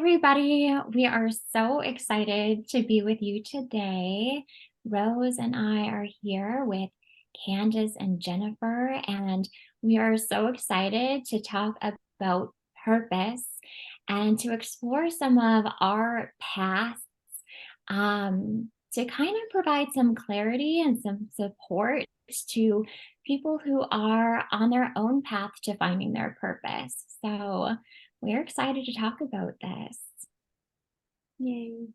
everybody. We are so excited to be with you today. Rose and I are here with Candace and Jennifer, and we are so excited to talk about purpose and to explore some of our paths to kind of provide some clarity and some support to people who are on their own path to finding their purpose. So, we're excited to talk about this. Yay.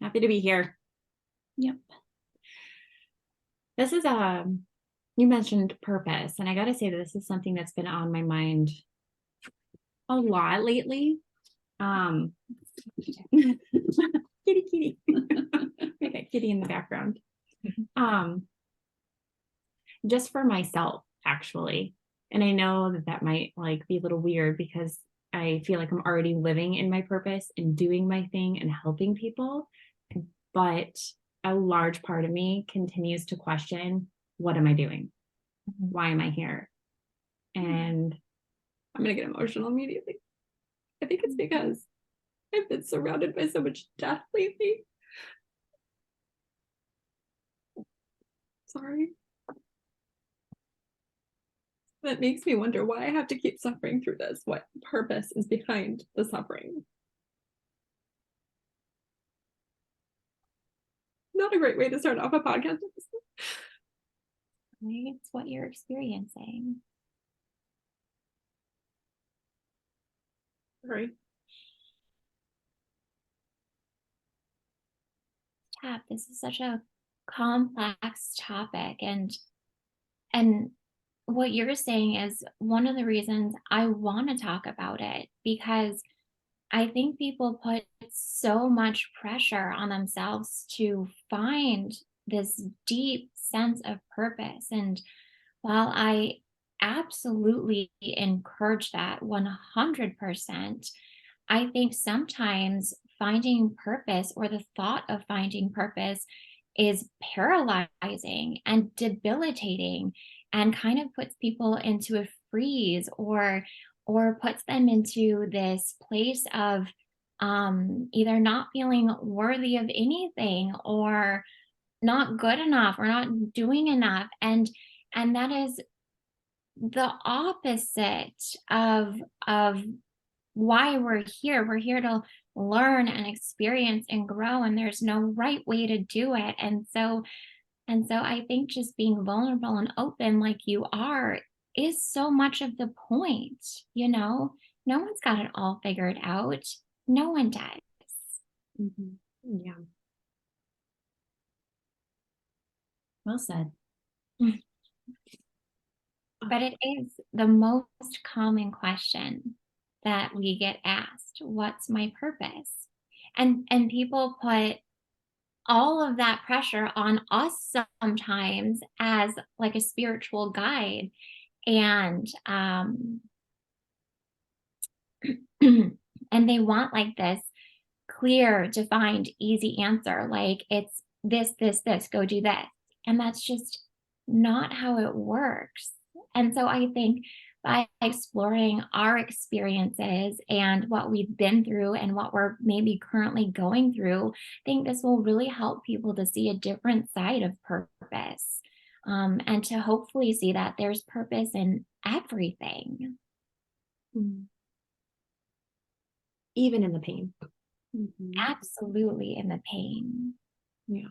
Happy to be here. Yep. This is you mentioned purpose, and I got to say that this is something that's been on my mind a lot lately. Kitty. I got kitty in the background. Just for myself, actually. And I know that might be a little weird because I feel like I'm already living in my purpose and doing my thing and helping people. But a large part of me continues to question, what am I doing? Why am I here? And I'm going to get emotional immediately. I think it's because I've been surrounded by so much death lately. Sorry. That makes me wonder why I have to keep suffering through this. What purpose is behind the suffering? Not a great way to start off a podcast. It's what you're experiencing. Sorry. This is such a complex topic, and what you're saying is one of the reasons I want to talk about it, because I think people put so much pressure on themselves to find this deep sense of purpose. And while I absolutely encourage that 100%, I think sometimes finding purpose or the thought of finding purpose is paralyzing and debilitating and kind of puts people into a freeze or puts them into this place of either not feeling worthy of anything or not good enough or not doing enough, and that is the opposite of why we're here. We're here to learn and experience and grow, and there's no right way to do it. And so I think just being vulnerable and open like you are is so much of the point. No one's got it all figured out. No one does. Mm-hmm. Yeah. Well said. But it is the most common question that we get asked. What's my purpose? And people put all of that pressure on us sometimes as like a spiritual guide. And and they want like this clear, defined, easy answer. Like it's this, go do this. And that's just not how it works. And so I think by exploring our experiences and what we've been through and what we're maybe currently going through, I think this will really help people to see a different side of purpose, and to hopefully see that there's purpose in everything. Even in the pain. Mm-hmm. Absolutely in the pain. Yeah.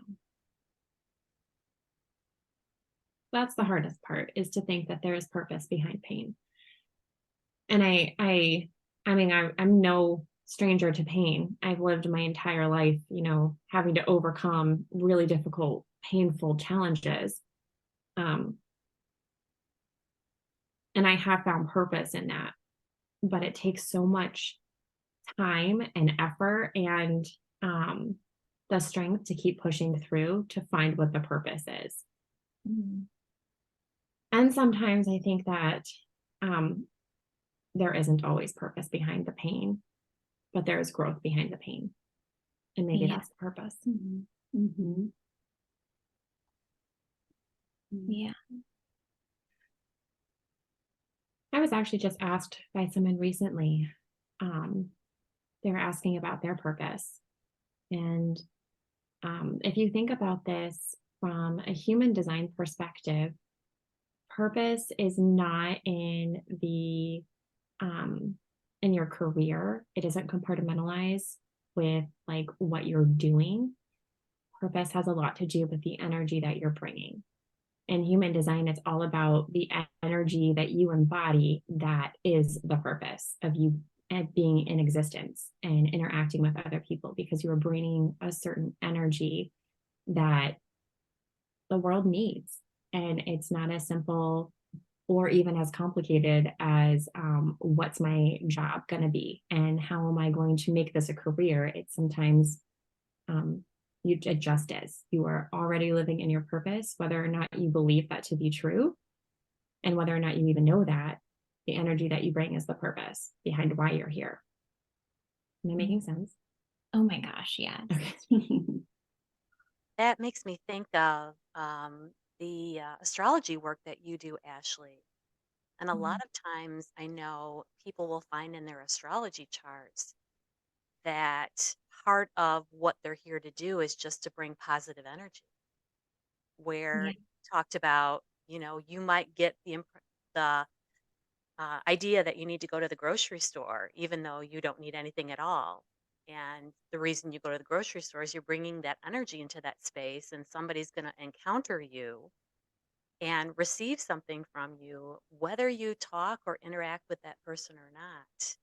That's the hardest part, is to think that there is purpose behind pain. And I mean, I'm no stranger to pain. I've lived my entire life, having to overcome really difficult, painful challenges. And I have found purpose in that, but it takes so much time and effort and the strength to keep pushing through to find what the purpose is. Mm-hmm. And sometimes I think that there isn't always purpose behind the pain, but there is growth behind the pain. And maybe that's the purpose. Mm-hmm. Mm-hmm. Yeah. I was actually just asked by someone recently, they're asking about their purpose. And if you think about this from a human design perspective, purpose is not in your career. It isn't compartmentalized with like what you're doing. Purpose has a lot to do with the energy that you're bringing. In human design, it's all about the energy that you embody that is the purpose of you being in existence and interacting with other people, because you are bringing a certain energy that the world needs. And it's not as simple or even as complicated as what's my job going to be and how am I going to make this a career. It's sometimes it just is. You are already living in your purpose, whether or not you believe that to be true, and whether or not you even know that, the energy that you bring is the purpose behind why you're here. Am I making sense? Oh my gosh, yes. Okay. That makes me think of the astrology work that you do, Ashley. And a lot Mhm. of times I know people will find in their astrology charts that part of what they're here to do is just to bring positive energy. Where Yeah. you talked about, you might get the idea that you need to go to the grocery store, even though you don't need anything at all. And the reason you go to the grocery store is you're bringing that energy into that space, and somebody's going to encounter you and receive something from you, whether you talk or interact with that person or not.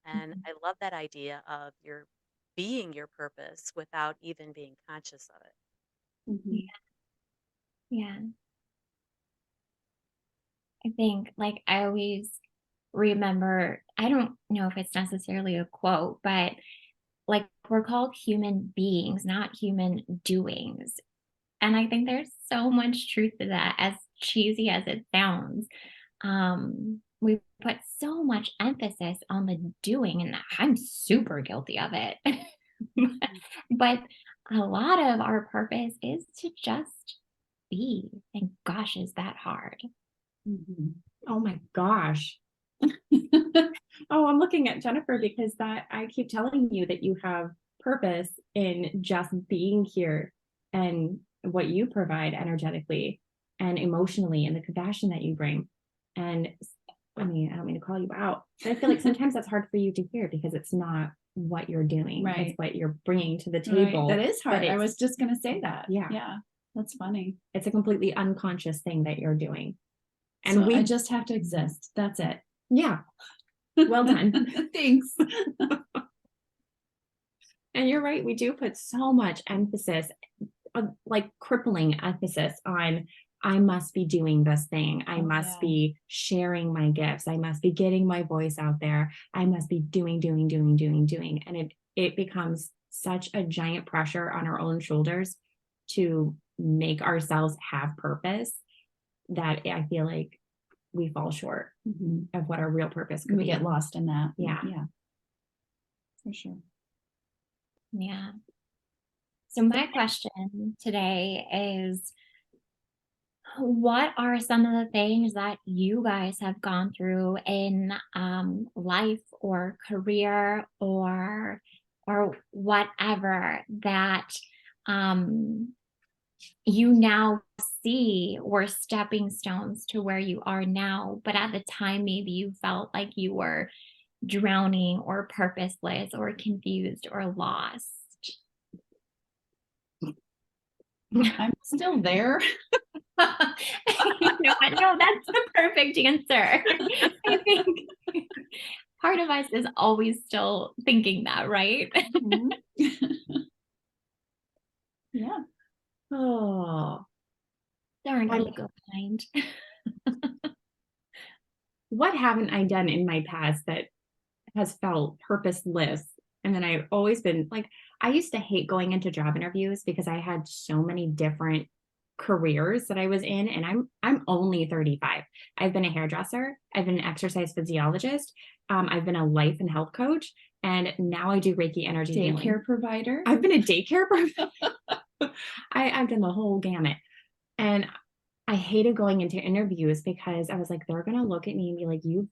And Mhm. I love that idea of your being your purpose without even being conscious of it. Yeah. Mhm. Yeah. I think like I always remember, I don't know if it's necessarily a quote, but like we're called human beings, not human doings. And I think there's so much truth to that, as cheesy as it sounds. We put so much emphasis on the doing, and I'm super guilty of it. Mm. But a lot of our purpose is to just be. And gosh, is that hard? Mhm. Oh my gosh. Oh, I'm looking at Jennifer because that I keep telling you that you have purpose in just being here and what you provide energetically and emotionally and the compassion that you bring. And I mean, I don't mean to call you out, but I feel like sometimes that's hard for you to hear because it's not what you're doing. Right. It's what you're bringing to the Right. table. That is hard. But I was just going to say that. Yeah. Yeah. That's funny. it's a completely unconscious thing that you're doing. And So I just have to exist. That's it. yeah, well done. Thanks. And you're right, we do put so much emphasis, like crippling emphasis on I must be doing this thing. I Oh, must yeah. be sharing my gifts. I must be getting my voice out there. I must be doing. And it becomes such a giant pressure on our own shoulders to make ourselves have purpose that I feel like we fall short Mhm. of what our real purpose could We be. get lost in that. Yeah. Yeah. For sure. Yeah. So, my question today is, what are some of the things that you guys have gone through in life or career or whatever that um, you now see were stepping stones to where you are now, but at the time maybe you felt like you were drowning or purposeless or confused or lost? I'm still there. You know what? No, that's the perfect answer. I think part of us is always still thinking that, right? Mhm. Yeah. Oh, Darn I'm ego mind. what haven't I done in my past that has felt purposeless? And then I've always been like, I used to hate going into job interviews because I had so many different careers that I was in, and I'm only 35. I've been a hairdresser, I've been an exercise physiologist, I've been a life and health coach, and now I do Reiki energy healing. Daycare provider. I've been a daycare provider. I've done the whole gamut. And I hated going into interviews because I was like, they're going to look at me and be like, you've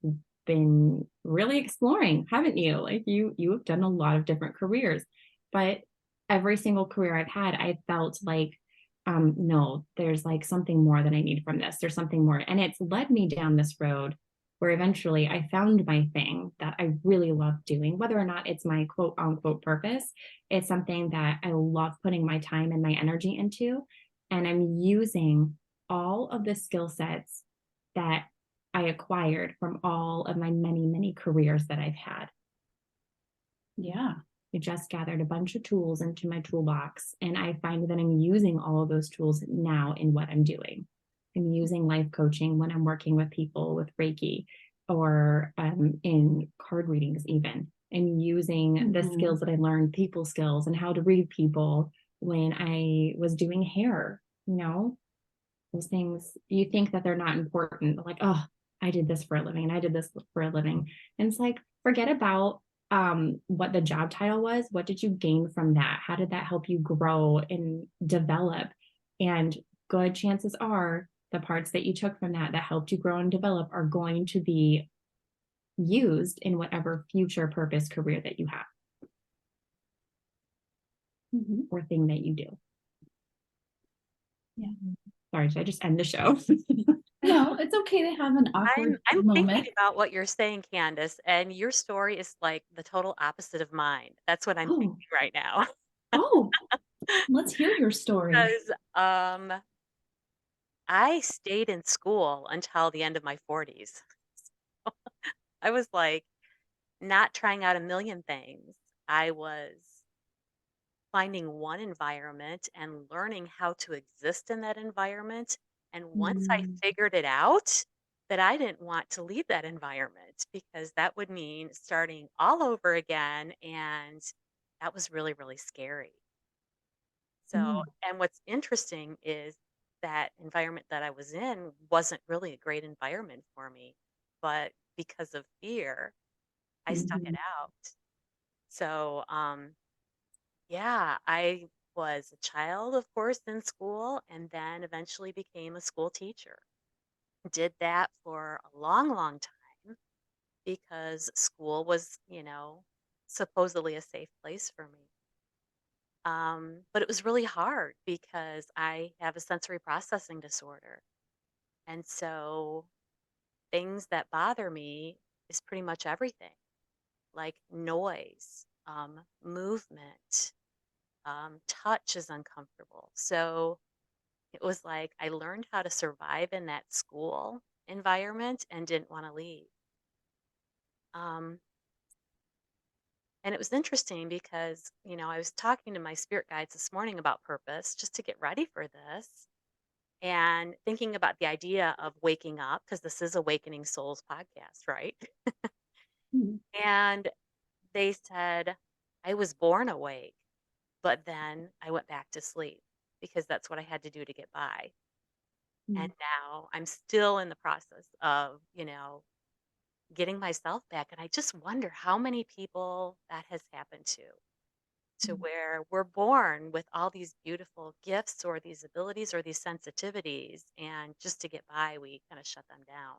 been really exploring, haven't you? Like you have done a lot of different careers, but every single career I've had, I felt like, no, there's like something more that I need from this. There's something more. And it's led me down this road where eventually I found my thing that I really love doing, whether or not it's my quote unquote purpose. It's something that I love putting my time and my energy into. And I'm using all of the skill sets that I acquired from all of my many, many careers that I've had. Yeah. I just gathered a bunch of tools into my toolbox, and I find that I'm using all of those tools now in what I'm doing. I'm using life coaching when I'm working with people with Reiki or in card readings, even. And using the skills that I learned, people skills, and how to read people when I was doing hair, those things you think that they're not important, like, oh, I did this for a living and I did this for a living. And it's like, forget about what the job title was. What did you gain from that? How did that help you grow and develop? And good chances are the parts that you took from that helped you grow and develop are going to be used in whatever future purpose career that you have or thing that you do. Yeah. Sorry, did I just end the show? No, it's okay to have an awkward I'm moment. thinking about what you're saying, Candace, and your story is like the total opposite of mine. That's what I'm thinking right now. Oh, let's hear your story. Because I stayed in school until the end of my 40s. I was like not trying out a million things. I was finding one environment and learning how to exist in that environment. And once I figured it out, that I didn't want to leave that environment because that would mean starting all over again. And that was really, really scary. So, and what's interesting is that environment that I was in wasn't really a great environment for me. But because of fear, I stuck it out. So, yeah, I was a child, of course, in school, and then eventually became a school teacher. Did that for a long, long time because school was, supposedly a safe place for me. But it was really hard because I have a sensory processing disorder. And so things that bother me is pretty much everything, like noise, movement, touch is uncomfortable. So it was like I learned how to survive in that school environment and didn't want to leave. Um, and it was interesting because, I was talking to my spirit guides this morning about purpose just to get ready for this and thinking about the idea of waking up because this is Awakening Souls podcast, right? And they said, I was born awake, but then I went back to sleep because that's what I had to do to get by. And now I'm still in the process of, getting myself back. And I just wonder how many people that has happened to where we're born with all these beautiful gifts or these abilities or these sensitivities. And just to get by, we kind of shut them down.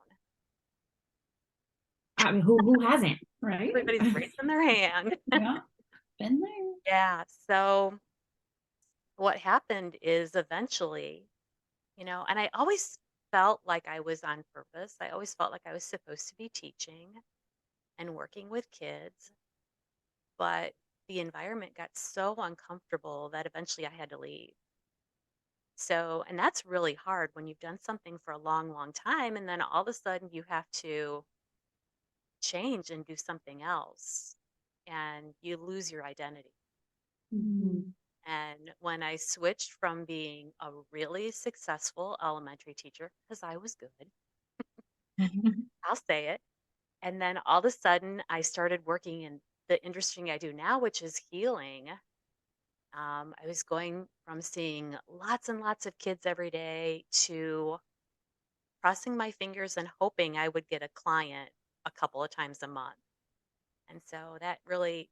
I mean, who hasn't? Right? Everybody's raising their hand. Yeah. Been there. Yeah. So what happened is eventually, and I always felt like I was on purpose. I always felt like I was supposed to be teaching and working with kids, but the environment got so uncomfortable that eventually I had to leave. So, and that's really hard when you've done something for a long, long time, and then all of a sudden you have to change and do something else, and you lose your identity. And when I switched from being a really successful elementary teacher, because I was good, I'll say it. And then all of a sudden, I started working in the industry I do now, which is healing. I was going from seeing lots and lots of kids every day to crossing my fingers and hoping I would get a client a couple of times a month. And so that really,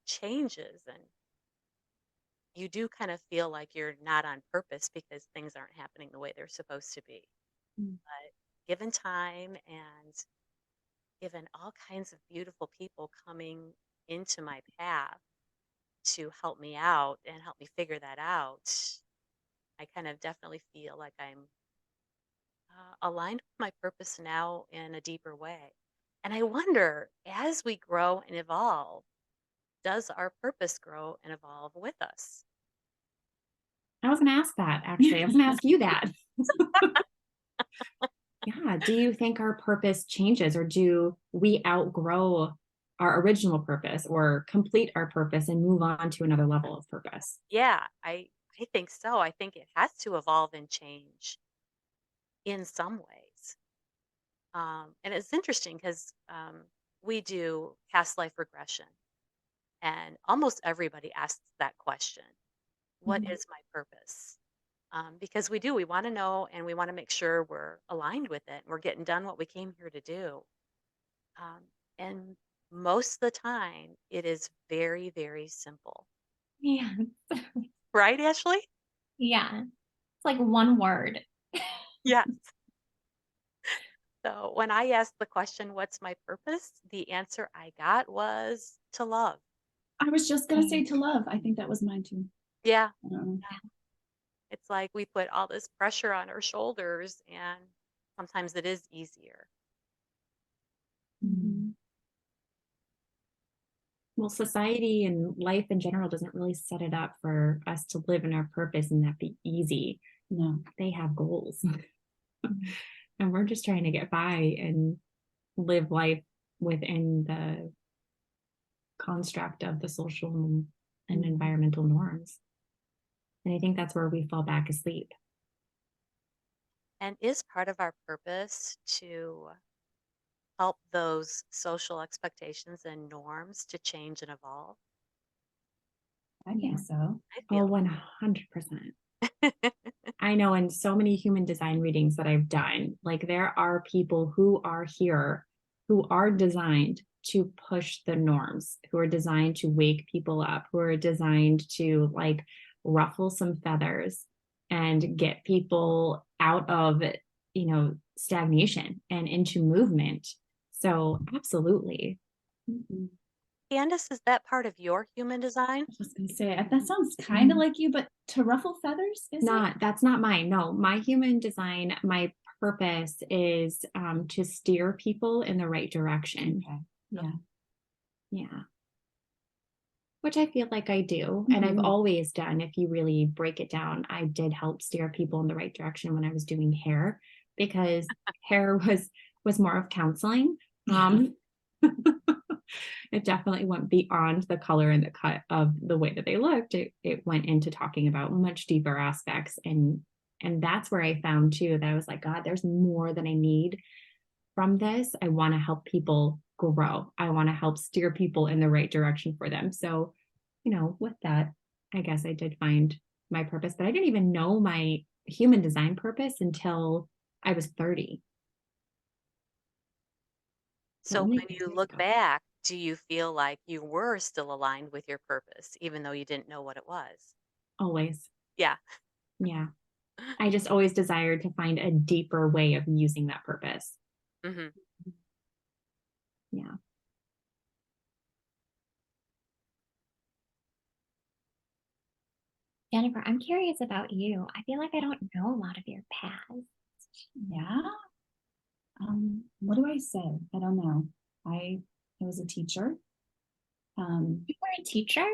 changes. And you do kind of feel like you're not on purpose because things aren't happening the way they're supposed to be. But given time and given all kinds of beautiful people coming into my path to help me out and help me figure that out, I kind of definitely feel like I'm aligned with my purpose now in a deeper way. And I wonder, as we grow and evolve, does our purpose grow and evolve with us? I was going to ask that, actually. I was going to ask you that. Yeah. Do you think our purpose changes, or do we outgrow our original purpose or complete our purpose and move on to another level of purpose? Yeah, I think so. I think it has to evolve and change in some ways. And it's interesting because we do past life regression, and almost everybody asks that question: "What Mhm. is my purpose?" Because we want to know, and we want to make sure we're aligned with it. And we're getting done what we came here to do. Um, and most of the time, it is very, very simple. Yeah. Right, Ashley? Yeah. It's like one word. Yes. So when I asked the question, "What's my purpose?" the answer I got was to love. I was just gonna say Same. to love. I think that was mine too. Yeah. Um, It's like we put all this pressure on our shoulders, and sometimes it is easier. mhm. Well, society and life in general doesn't really set it up for us to live in our purpose and that be easy. No. They have goals, Mhm. and we're just trying to get by and live life within the construct of the social and Mhm. environmental norms. And I think that's where we fall back asleep. And is part of our purpose to help those social expectations and norms to change and evolve? I Yeah. think so. I Oh, feel 100%. I know in so many human design readings that I've done, like there are people who are here who are designed to push the norms, who are designed to wake people up, who are designed to like ruffle some feathers and get people out of, stagnation and into movement. So, absolutely. Mhm. Candace, is that part of your human design? I was just gonna say that sounds kind of like you, but to ruffle feathers, is it? That's not mine. No, my human design, my purpose is to steer people in the right direction. Okay. Yeah. Yeah. Which I feel like I do. And I've Mhm. always done. If you really break it down, I did help steer people in the right direction when I was doing hair, because hair was more of counseling. Um, it definitely went beyond the color and the cut of the way that they looked. It went into talking about much deeper aspects, and that's where I found too that I was like, God, there's more than I need from this. I want to help people grow. I want to help steer people in the right direction for them. So, with that, I guess I did find my purpose, but I didn't even know my human design purpose until I was 30. So So only when 6 you years look ago. back, do you feel like you were still aligned with your purpose, even though you didn't know what it was? Always. Yeah. Yeah. I just always desired to find a deeper way of using that purpose. Hmm. Yeah. Jennifer, I'm curious about you. I feel like I don't know a lot of your past. Yeah. What do I say? I don't know. I was a teacher. You were a teacher?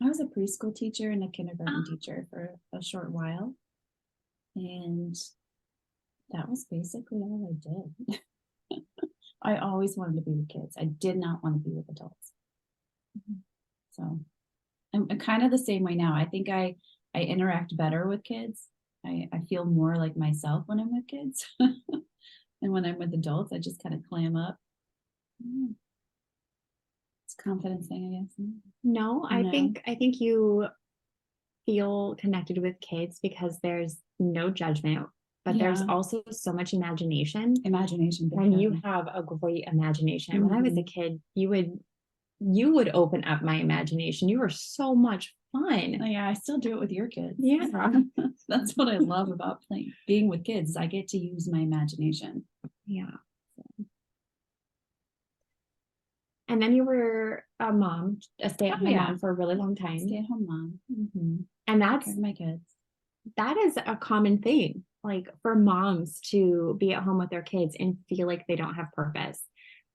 I was a preschool teacher and a kindergarten Oh, teacher for a short while. And that was basically all I did. I always wanted to be with kids. I did not want to be with adults. So I'm kind of the same way now. I think I interact better with kids. I feel more like myself when I'm with kids. And when I'm with adults, I just kind of clam up. Mm, It's a confidence thing, I guess. No, I No. think I think you feel connected with kids because there's no judgment, but there's Yeah. also so much imagination. Imagination. Big And you time. have a great imagination. When I was a Mhm. kid, you would open up my imagination. You were so much fun. Yeah, I still do it with your kids. Yeah. That's what I love about playing, being with kids. I get to use my imagination. Yeah. And then you were a mom, a stay-at-home yeah. mom for a really long time. Stay-at-home mom. Mm-hmm. And Take care of my kids. that is a common thing, like for moms to be at home with their kids and feel like they don't have purpose.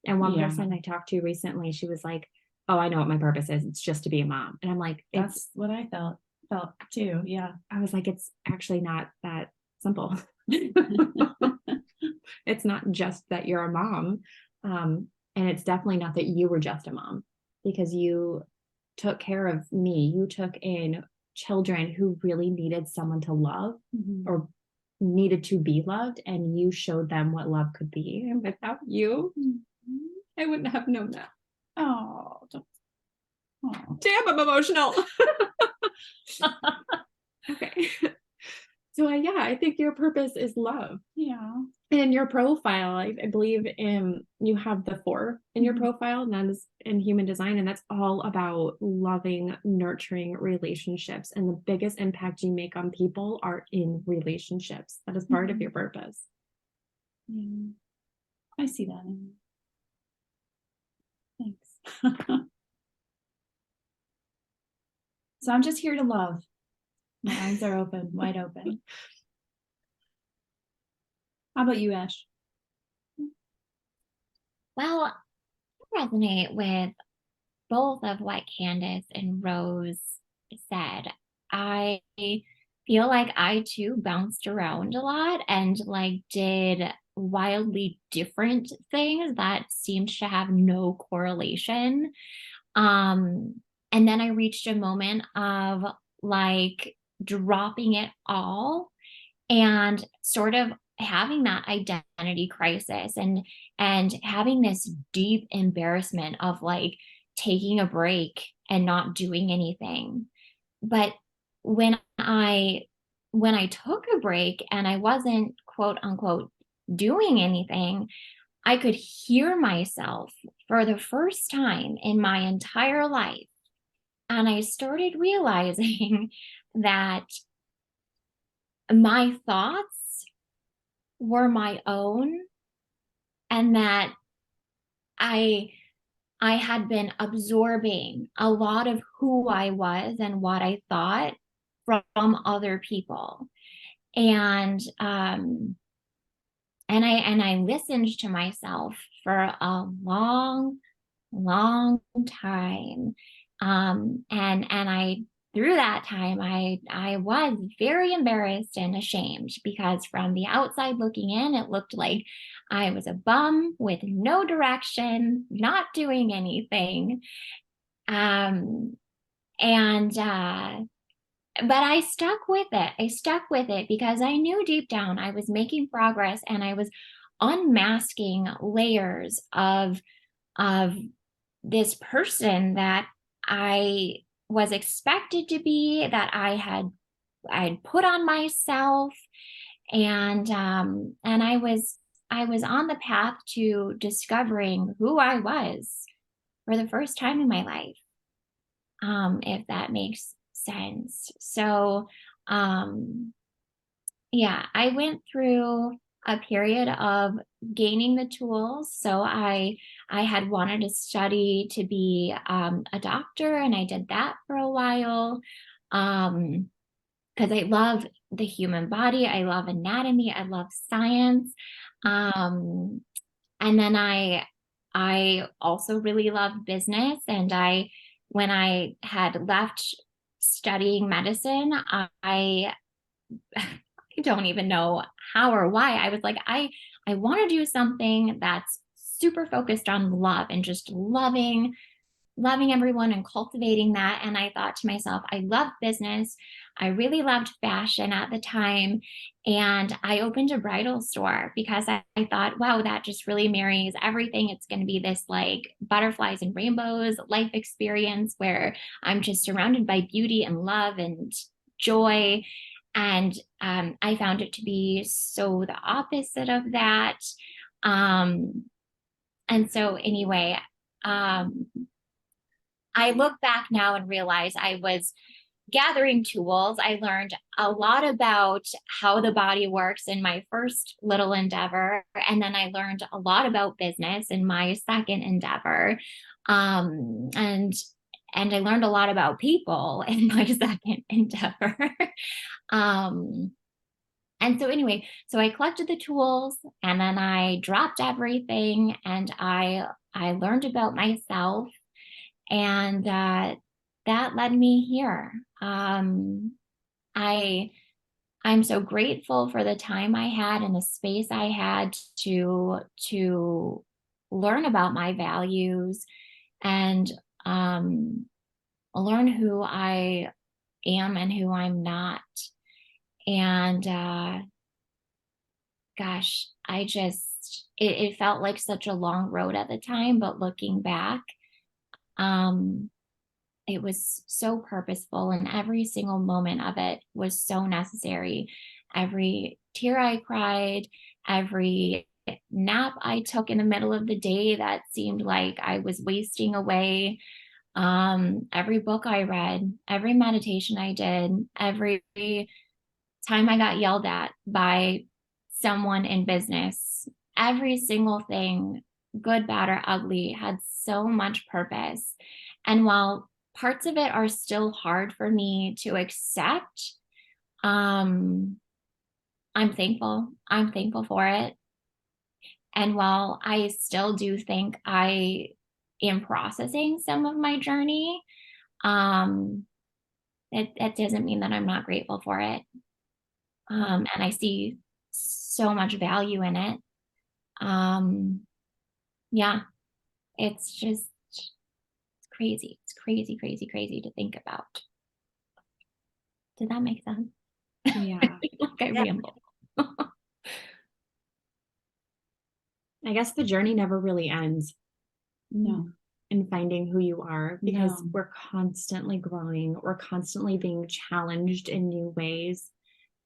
And one Yeah. person I talked to recently, she was like, oh, I know what my purpose is. It's just to be a mom. And I'm like, That's what I felt too. Yeah. I was like, it's actually not that simple. It's not just that you're a mom. And it's definitely not that you were just a mom, because you took care of me. You took in children who really needed someone to love or needed to be loved, and you showed them what love could be. And without you, I wouldn't have known that. Oh, Damn, I'm emotional. Okay. So yeah, I think your purpose is love. yeah. And in your profile, I believe you have the 4 in your profile, and that is in human design. And that's all about loving, nurturing relationships. And the biggest impact you make on people are in relationships. That is part of your purpose. Yeah. I see that. Thanks. So I'm just here to love. My arms are open, wide open. How about you, Ash? Well, I resonate with both of what Candace and Rose said. I feel like I too bounced around a lot and like did wildly different things that seemed to have no correlation. And then I reached a moment of like dropping it all and sort of having that identity crisis and having this deep embarrassment of like taking a break and not doing anything. But when I took a break and I wasn't quote unquote doing anything, I could hear myself for the first time in my entire life. And I started realizing that my thoughts were my own, and that I had been absorbing a lot of who I was and what I thought from other people. And I listened to myself for a long, long time. And I through that time I was very embarrassed and ashamed, because from the outside looking in, it looked like I was a bum with no direction, not doing anything. But I stuck with it. I stuck with it because I knew deep down I was making progress, and I was unmasking layers of this person that I was expected to be, that I'd put on myself, and I was on the path to discovering who I was for the first time in my life, if that makes sense. So yeah, I went through a period of gaining the tools. So I had wanted to study to be a doctor, and I did that for a while, because I love the human body, I love anatomy, I love science, and then I also really love business. And when I had left studying medicine, I don't even know how or why. I was like, I want to do something that's super focused on love and just loving everyone and cultivating that. And I thought to myself, I love business. I really loved fashion at the time. And I opened a bridal store because I thought, wow, that just really marries everything. It's going to be this like butterflies and rainbows life experience where I'm just surrounded by beauty and love and joy. And I found it to be so the opposite of that. And so anyway, I look back now and realize I was gathering tools. I learned a lot about how the body works in my first little endeavor. And then I learned a lot about business in my second endeavor. And I learned a lot about people in my second endeavor. And so anyway, so I collected the tools and then I dropped everything and I learned about myself, and that led me here. I'm so grateful for the time I had and the space I had to learn about my values and learn who I am and who I'm not. And gosh, it felt like such a long road at the time, but looking back, it was so purposeful, and every single moment of it was so necessary. Every tear I cried, every nap I took in the middle of the day that seemed like I was wasting away, every book I read, every meditation I did, every time I got yelled at by someone in business, every single thing, good, bad, or ugly, had so much purpose. And while parts of it are still hard for me to accept, I'm thankful. I'm thankful for it. And while I still do think I am processing some of my journey, it doesn't mean that I'm not grateful for it. And I see so much value in it. Yeah, it's crazy. It's crazy, crazy, crazy to think about. Did that make sense? Yeah. Like I Yeah. ramble. I guess the journey never really ends No. in finding who you are, because No. we're constantly growing, we're constantly being challenged in new ways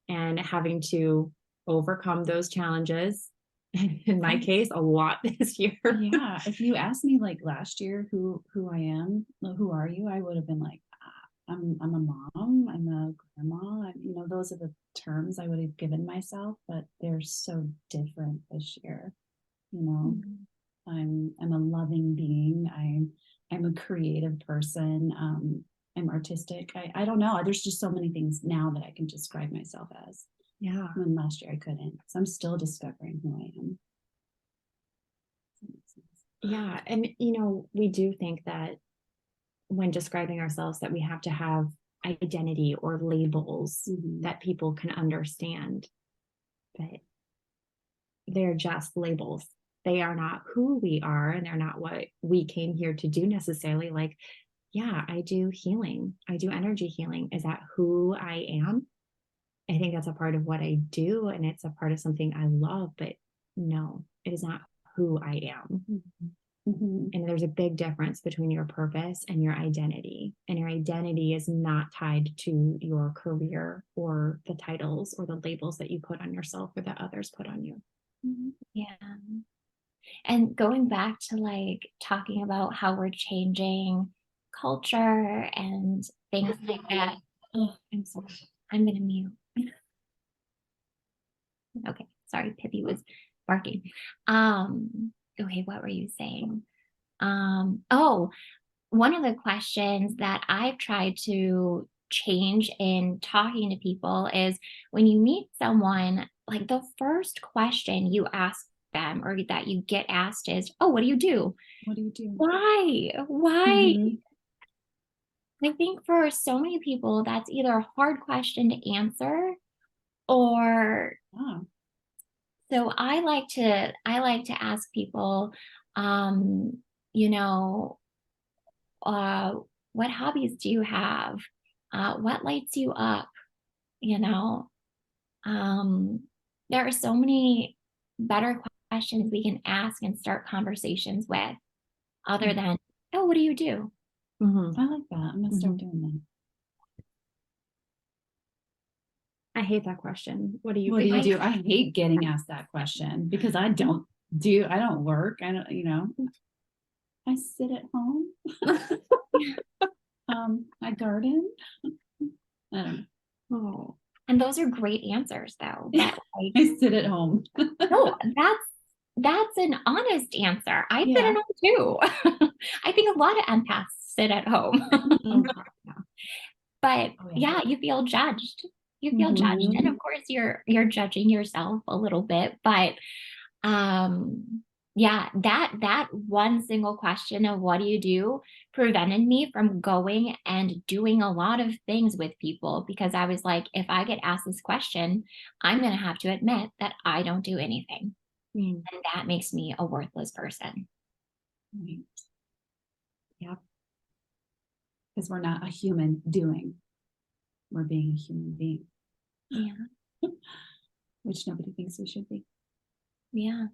and having to overcome those challenges. In my case, a lot this year. Yeah. If you asked me like last year who I am, who are you, I would have been like, I'm a mom, I'm a grandma. Those are the terms I would have given myself, but they're so different this year. I'm a loving being. I'm a creative person. I'm artistic. I don't know. There's just so many things now that I can describe myself as. Yeah. When last year I couldn't. So I'm still discovering who I am. Yeah. And, we do think that when describing ourselves that we have to have identity or labels that people can understand, but they're just labels. They are not who we are, and they're not what we came here to do necessarily. Like, yeah, I do healing. I do energy healing. Is that who I am? I think that's a part of what I do, and it's a part of something I love, but no, it is not who I am. And there's a big difference between your purpose and your identity. And your identity is not tied to your career or the titles or the labels that you put on yourself or that others put on you. Yeah. And going back to like talking about how we're changing culture and things like that. Oh, I'm sorry. I'm gonna mute. Okay, sorry, Pippi was barking. Okay, what were you saying? Oh, one of the questions that I've tried to change in talking to people is when you meet someone, like the first question you ask them or that you get asked is, oh, what do you do? What do you do? Why? I think for so many people, that's either a hard question to answer or so I like to ask people, you know, what hobbies do you have? What lights you up? You know, there are so many better questions we can ask and start conversations with other than, oh, what do you do? I like that. I'm gonna start doing that. I hate that question. What do you do? I hate getting asked that question because I don't work. I sit at home. I garden. I don't know. Oh. And those are great answers though. But like, I sit at home. no, That's an honest answer. I sit Yeah. at home too. I think a lot of empaths sit at home. Oh, yeah. But Oh, yeah. yeah, you feel judged. You feel judged. And Mhm. of course you're judging yourself a little bit, but yeah, that one single question of what do you do prevented me from going and doing a lot of things with people, because I was like, if I get asked this question, I'm going to have to admit that I don't do anything. Mm, And that makes me a worthless person. Right. yep. Because we're not a human doing. We're being a human being, Yeah. which nobody thinks we should be. Yeah.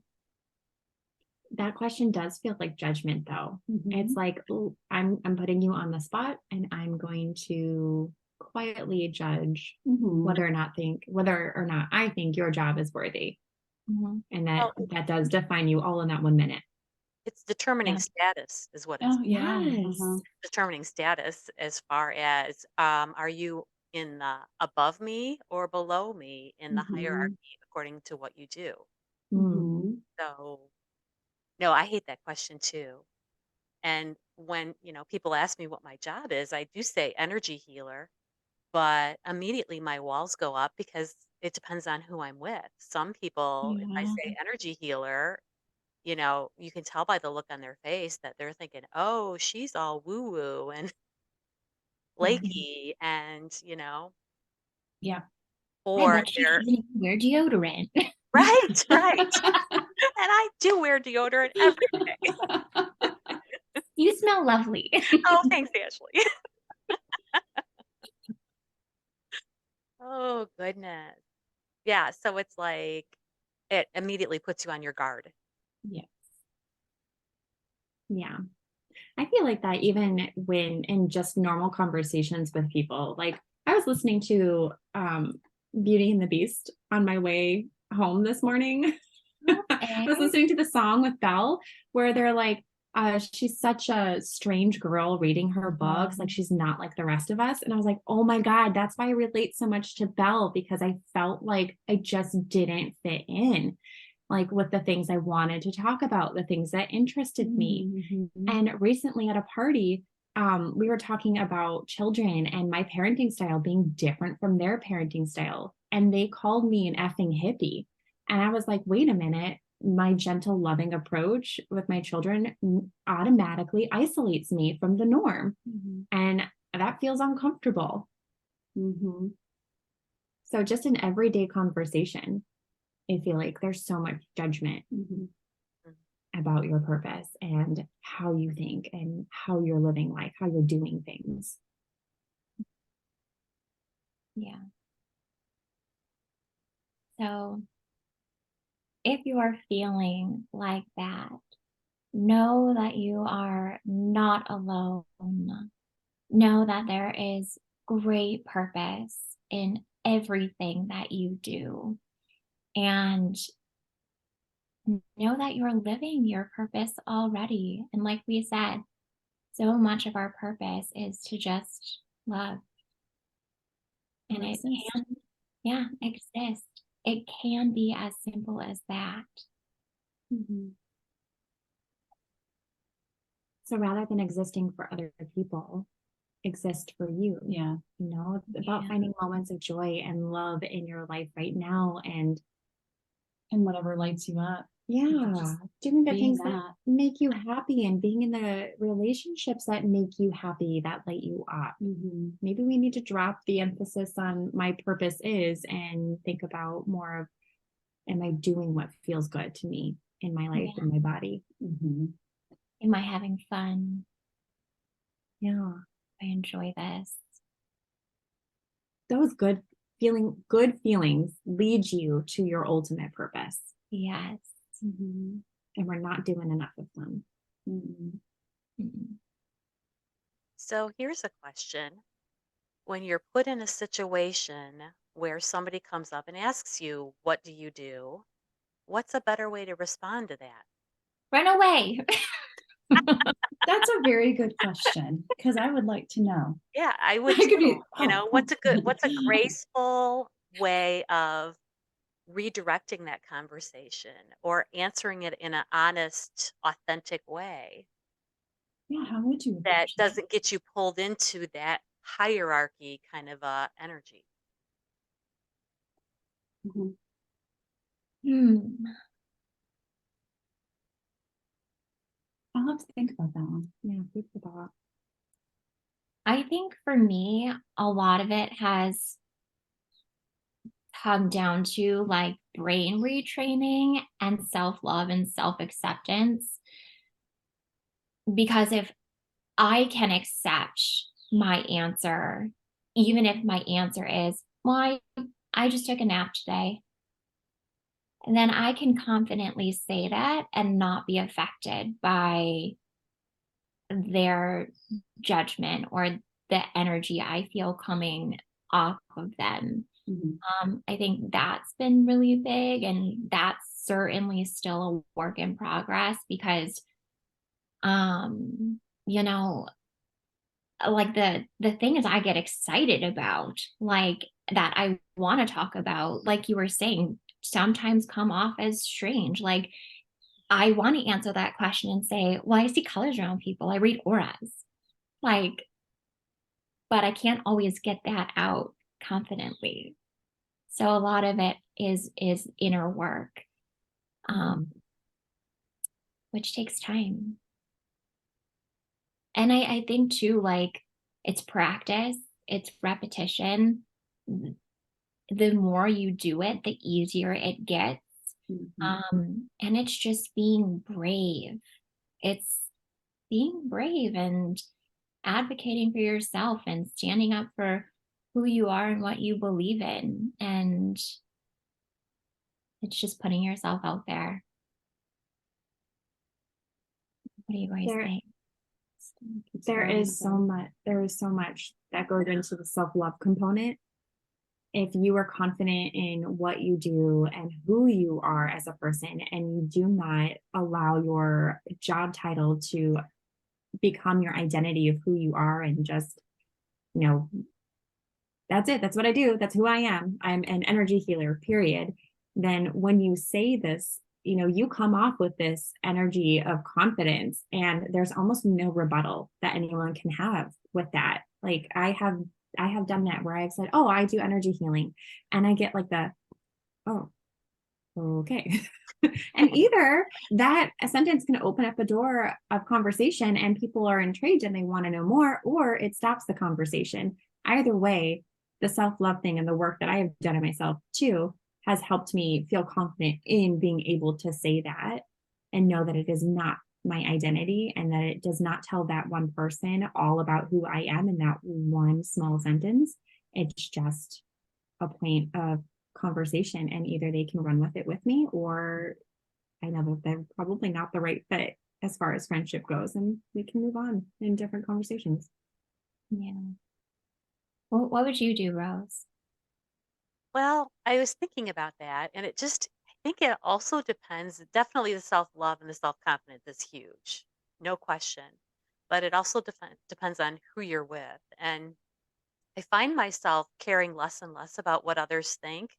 That question does feel like judgment though. It's Mhm. like, oh, I'm putting you on the spot and I'm going to quietly judge Mhm. whether or not I think your job is worthy. Mhm. And Well, that does define you all in that 1 minute. it's determining Yeah. status is what it's Oh, yeah. Yes. determining status as far as are you in the above me or below me in the Mhm. hierarchy according to what you do. Mm, Mhm. So no, I hate that question too. And when, people ask me what my job is, I do say energy healer, but immediately my walls go up because it depends on who I'm with. Some people, if I Yeah. say energy healer, you can tell by the look on their face that they're thinking, "Oh, she's all woo woo and yeah. flaky," and Yeah. I or bet you they're even wear deodorant. right, right. And I do wear deodorant every day. You smell lovely. Oh, thanks, Ashley. Oh, goodness. Yeah, so it's like it immediately puts you on your guard. Yeah. Yeah. I feel like that even when in just normal conversations with people. Like I was listening to Beauty and the Beast on my way home this morning. I Okay. was listening to the song with Belle where they're like, she's such a strange girl reading her books. Like she's not like the rest of us. And I was like, oh my God, that's why I relate so much to Belle, because I felt like I just didn't fit in, like with the things I wanted to talk about, the things that interested me. Mhm. And recently at a party, we were talking about children and my parenting style being different from their parenting style. And they called me an effing hippie. And I was like, wait a minute, my gentle, loving approach with my children automatically isolates me from the norm. Mhm. And that feels uncomfortable. Mhm. So, just an everyday conversation, I feel like there's so much judgment Mhm. Mm. about your purpose and how you think and how you're living life, how you're doing things. Yeah. So if you are feeling like that, know that you are not alone. Know that there is great purpose in everything that you do. And know that you're living your purpose already. And like we said, so much of our purpose is to just love. And it Exist. can, yeah, exist. It can be as simple as that. Mhm. So, rather than existing for other people, exist for you. Yeah. You know, it's about Yeah. finding moments of joy and love in your life right now. And And whatever lights you up. yeah, Just doing the being things that that. make you happy and being in the relationships that make you happy, that light you up. Mhm. Maybe we need to drop the emphasis on my purpose is and think about more of, am I doing what feels good to me in my life, Yeah. in my body? Mhm. Am I having fun? Yeah. I enjoy this. Those good feelings lead you to your ultimate purpose. Yes. Mhm. And we're not doing enough of them. Mhm. Mhm. So here's a question. When you're put in a situation where somebody comes up and asks you, "What do you do?" What's a better way to respond to that? Run away. That's a very good question because I would like to know. Yeah, I I would could too. be, oh. What's a graceful way of redirecting that conversation or answering it in an honest, authentic way Yeah, how would you that approach that? doesn't get you pulled into that hierarchy kind of energy. Mhm. Hmm. I'll have to think about that one. Yeah, food for thought. I think for me, a lot of it has come down to like brain retraining and self love and self acceptance. Because if I can accept my answer, even if my answer is, well, I just took a nap today, and then I can confidently say that and not be affected by their judgment or the energy I feel coming off of them. Mhm. I think that's been really big, and that's certainly still a work in progress because, you know, like the things I get excited about, like that I want to talk about, like you were saying, sometimes come off as strange. Like I want to answer that question and say, well, I see colors around people. I read auras. Like, but I can't always get that out confidently. So a lot of it is inner work, um, which takes time. And I think too, like it's practice, it's repetition. The more you do it, the easier it gets. Mhm. And it's just being brave. It's being brave and advocating for yourself and standing up for who you are and what you believe in. And it's just putting yourself out there. What do you guys There, think? there is so much that goes into the self-love component. If you are confident in what you do and who you are as a person, and you do not allow your job title to become your identity of who you are, and just, you know, that's it, that's what I do, that's who I am, I'm an energy healer, period. Then when you say this, you come off with this energy of confidence, and there's almost no rebuttal that anyone can have with that. Like I have done that where I've said, oh, I do energy healing, and I get like the, oh, okay. And either that a sentence can open up a door of conversation and people are intrigued and they want to know more, or it stops the conversation. Either way, the self-love thing and the work that I have done on myself too has helped me feel confident in being able to say that and know that it is not my identity, and that it does not tell that one person all about who I am in that one small sentence. It's just a point of conversation, and either they can run with it with me, or I know that they're probably not the right fit as far as friendship goes, and we can move on in different conversations. Yeah. What would you do, Rose? Well, I was thinking about that, and I think it also depends. Definitely, the self love and the self confidence is huge, no question. But it also depends on who you're with. And I find myself caring less and less about what others think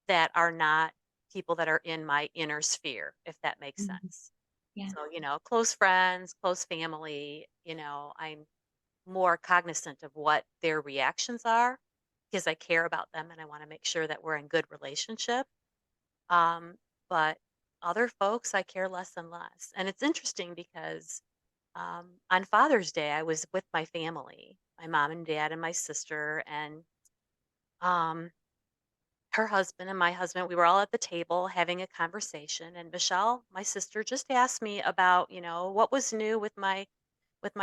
that are not people that are in my inner sphere, if that makes Mhm. sense. Yeah. So, close friends, close family, I'm more cognizant of what their reactions are because I care about them and I want to make sure that we're in good relationship. Um, but other folks, I care less and less. And it's interesting because on Father's Day, I was with my family, my mom and dad and my sister, and um, her husband and my husband. We were all at the table having a conversation. And Michelle, my sister, just asked me about, what was new with my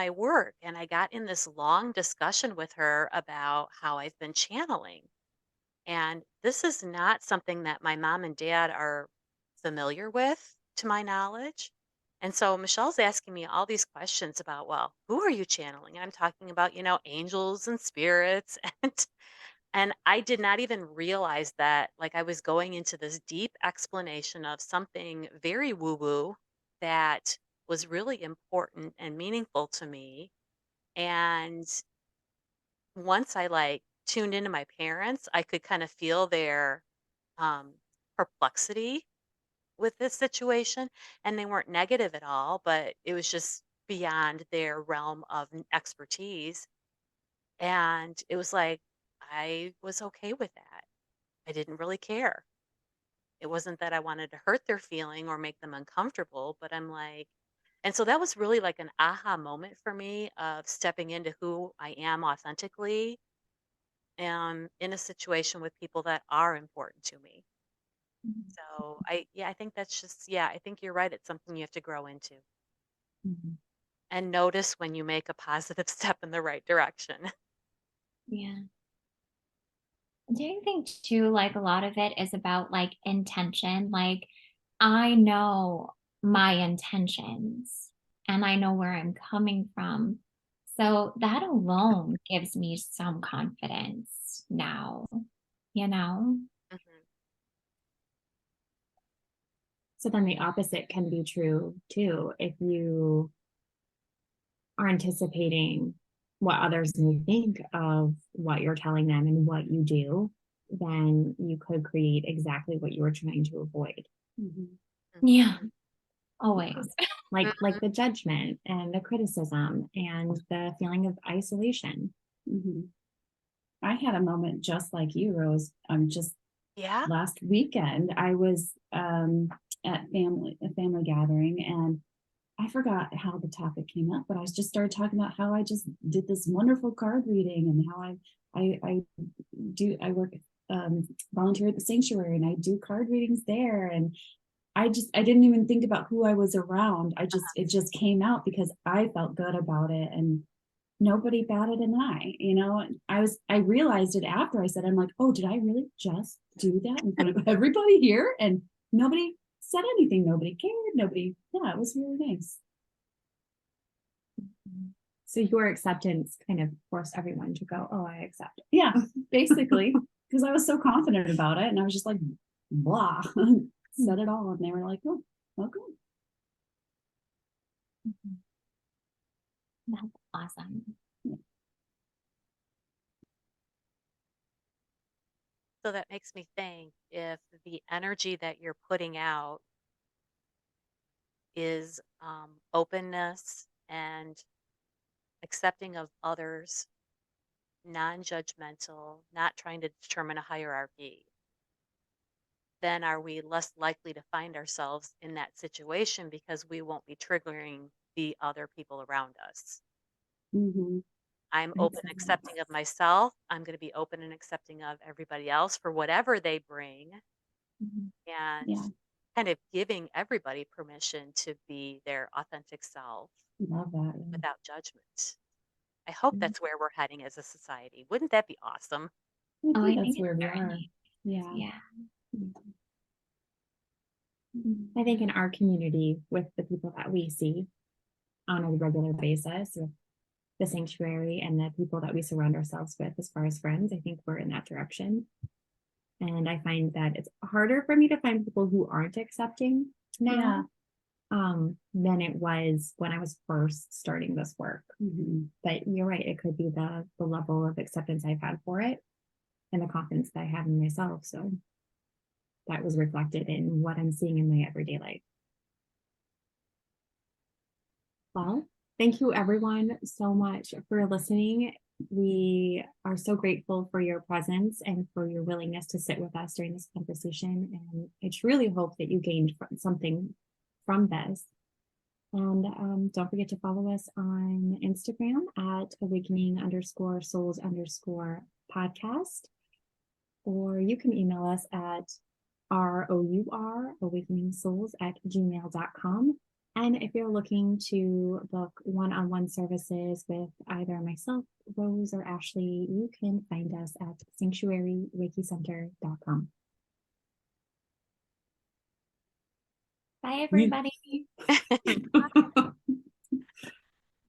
work. And I got in this long discussion with her about how I've been channeling. And this is not something that my mom and dad are familiar with, to my knowledge. And so Michelle's asking me all these questions about, well, who are you channeling? And I'm talking about, angels and spirits. And I did not even realize that, like, I was going into this deep explanation of something very woo woo that was really important and meaningful to me. And once I like tuned into my parents, I could kind of feel their um, perplexity with this situation, and they weren't negative at all, but it was just beyond their realm of expertise. And it was like, I was okay with that. I didn't really care. It wasn't that I wanted to hurt their feeling or make them uncomfortable, but I'm like, and so that was really like an aha moment for me of stepping into who I am authentically in a situation with people that are important to me. So I think that's just, yeah, I think you're right. It's something you have to grow into Mhm. and notice when you make a positive step in the right direction. Yeah. Do you think too, like a lot of it is about like intention? Like, I know my intentions and I know where I'm coming from. So that alone gives me some confidence now, you know? Mhm. So then the opposite can be true too. If you are anticipating what others may think of what you're telling them and what you do, then you could create exactly what you were trying to avoid. Mhm. Yeah, Mhm. always. Like the judgment and the criticism and the feeling of isolation. Mhm. I had a moment just like you, Rose. Just Yeah. last weekend, I was at a family gathering, and I forgot how the topic came up, but I just started talking about how I just did this wonderful card reading and how I I work volunteer at the sanctuary and I do card readings there, and I didn't even think about who I was around. It just came out because I felt good about it, and nobody batted an eye, you know. And I realized it after I said, I'm like, oh, did I really just do that in front of everybody here? And nobody said anything, nobody cared, nobody, yeah, it was really nice. So your acceptance kind of forced everyone to go, oh, I accept it. Yeah, basically, because I was so confident about it and I was just like, blah, said it all. And they were like, oh, okay. That's awesome. So that makes me think if the energy that you're putting out is openness and accepting of others, non judgmental, not trying to determine a hierarchy, then are we less likely to find ourselves in that situation because we won't be triggering the other people around us? Mm-hmm. I'm Makes open, sense. accepting of myself. I'm going to be open and accepting of everybody else for whatever they bring, Mhm. and Yeah, kind of giving everybody permission to be their authentic self love that. without judgment. I hope Yeah. that's where we're heading as a society. Wouldn't that be awesome? I Oh, think I that's think it's where we very are. neat. Yeah. Yeah. I think in our community, with the people that we see on a regular basis, with the sanctuary and the people that we surround ourselves with as far as friends, I think we're in that direction. And I find that it's harder for me to find people who aren't accepting Yeah. now than it was when I was first starting this work. Mm-hmm. But you're right, it could be the level of acceptance I've had for it and the confidence that I have in myself. So that was reflected in what I'm seeing in my everyday life. Well, thank you everyone so much for listening. We are so grateful for your presence and for your willingness to sit with us during this conversation. And I truly hope that you gained something from this. And don't forget to follow us on Instagram at awakening_souls_podcast. Or you can email us at rourawakeningsouls@gmail.com. And if you're looking to book one-on-one services with either myself, Rose, or Ashley, you can find us at sanctuaryreikicenter.com. Bye, everybody.